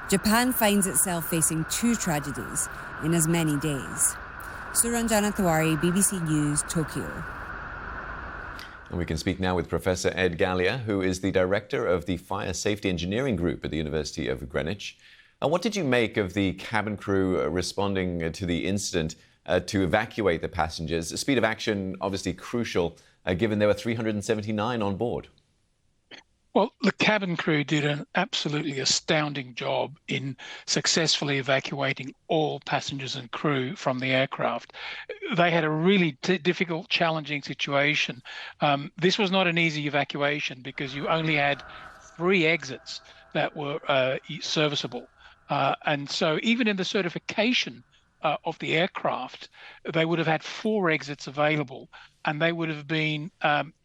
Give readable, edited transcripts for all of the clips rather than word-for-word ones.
Japan finds itself facing two tragedies in as many days. Suranjana Tiwari, BBC News, Tokyo. And we can speak now with Professor Ed Gallia, who is the director of the Fire Safety Engineering Group at the University of Greenwich. What did you make of the cabin crew responding to the incident to evacuate the passengers? The speed of action obviously crucial, given there were 379 on board. Well, the cabin crew did an absolutely astounding job in successfully evacuating all passengers and crew from the aircraft. They had a really difficult, challenging situation. This was not an easy evacuation because you only had 3 exits that were serviceable. And so even in the certification of the aircraft, they would have had 4 exits available, and they would have been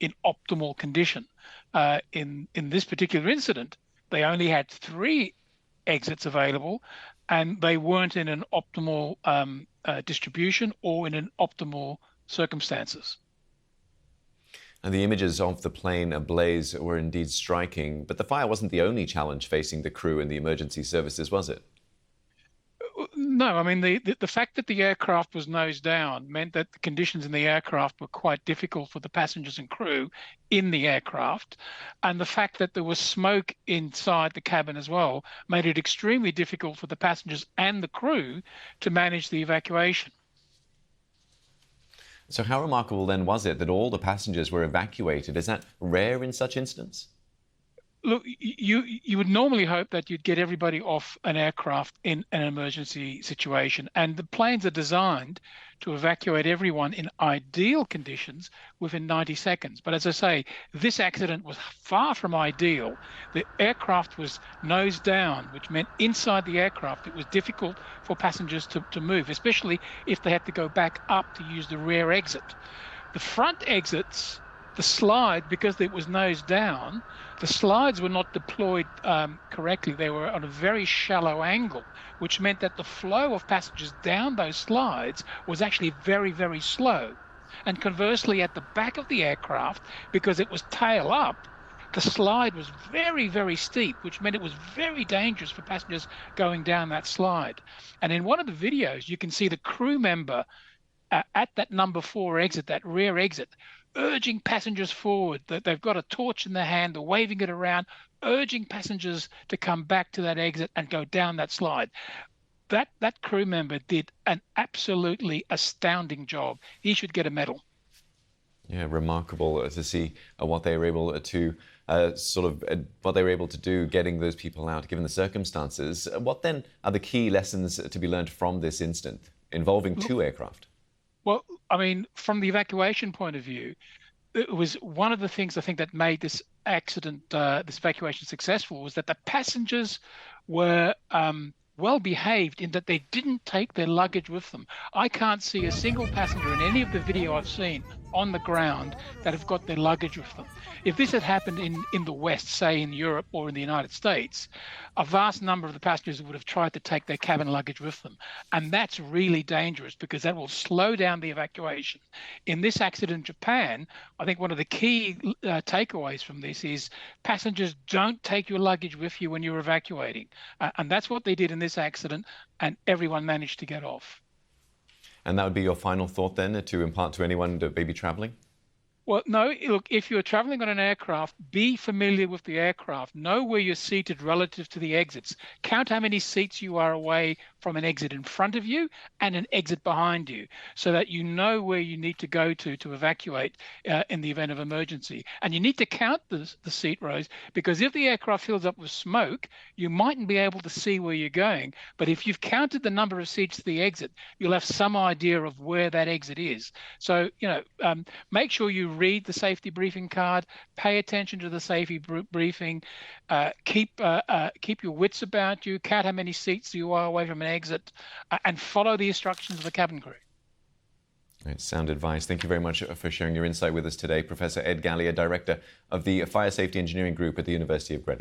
in optimal condition. In this particular incident, they only had 3 exits available, and they weren't in an optimal distribution or in an optimal circumstances. And the images of the plane ablaze were indeed striking, but the fire wasn't the only challenge facing the crew and the emergency services, was it? No, I mean, the fact that the aircraft was nose down meant that the conditions in the aircraft were quite difficult for the passengers and crew in the aircraft. And the fact that there was smoke inside the cabin as well made it extremely difficult for the passengers and the crew to manage the evacuation. So how remarkable then was it that all the passengers were evacuated? Is that rare in such incidents? Look, you would normally hope that you'd get everybody off an aircraft in an emergency situation, and the planes are designed to evacuate everyone in ideal conditions within 90 seconds. But as I say, this accident was far from ideal. The aircraft was nose down, which meant inside the aircraft it was difficult for passengers to move, especially if they had to go back up to use the rear exit. The front exits, the slide, because it was nose down, the slides were not deployed correctly. They were on a very shallow angle, which meant that the flow of passengers down those slides was actually very, very slow. And conversely, at the back of the aircraft, because it was tail up, the slide was very, very steep, which meant it was very dangerous for passengers going down that slide. And in one of the videos, you can see the crew member at that number 4 exit, that rear exit, urging passengers forward, that they've got a torch in their hand, they're waving it around, urging passengers to come back to that exit and go down that slide. That crew member did an absolutely astounding job. He should get a medal. Yeah, remarkable to see what they were able to what they were able to do, getting those people out, given the circumstances. What then are the key lessons to be learned from this incident involving 2 aircraft? Well, I mean, from the evacuation point of view, it was one of the things I think that made this accident, this evacuation successful, was that the passengers were well behaved in that they didn't take their luggage with them. I can't see a single passenger in any of the video I've seen on the ground that have got their luggage with them. If this had happened in the West, say in Europe or in the United States, a vast number of the passengers would have tried to take their cabin luggage with them. And that's really dangerous because that will slow down the evacuation. In this accident in Japan, I think one of the key takeaways from this is passengers don't take your luggage with you when you're evacuating. And that's what they did in this accident, and everyone managed to get off. And that would be your final thought then, to impart to anyone that may be travelling? Well, no, look, if you're traveling on an aircraft, be familiar with the aircraft. Know where you're seated relative to the exits. Count how many seats you are away from an exit in front of you and an exit behind you, so that you know where you need to go to evacuate in the event of emergency. And you need to count the seat rows, because if the aircraft fills up with smoke, you mightn't be able to see where you're going. But if you've counted the number of seats to the exit, you'll have some idea of where that exit is. So, make sure you read the safety briefing card, pay attention to the safety briefing, keep your wits about you, count how many seats you are away from an exit, and follow the instructions of the cabin crew. Right, sound advice. Thank you very much for sharing your insight with us today. Professor Ed Gallia, Director of the Fire Safety Engineering Group at the University of Greenwich.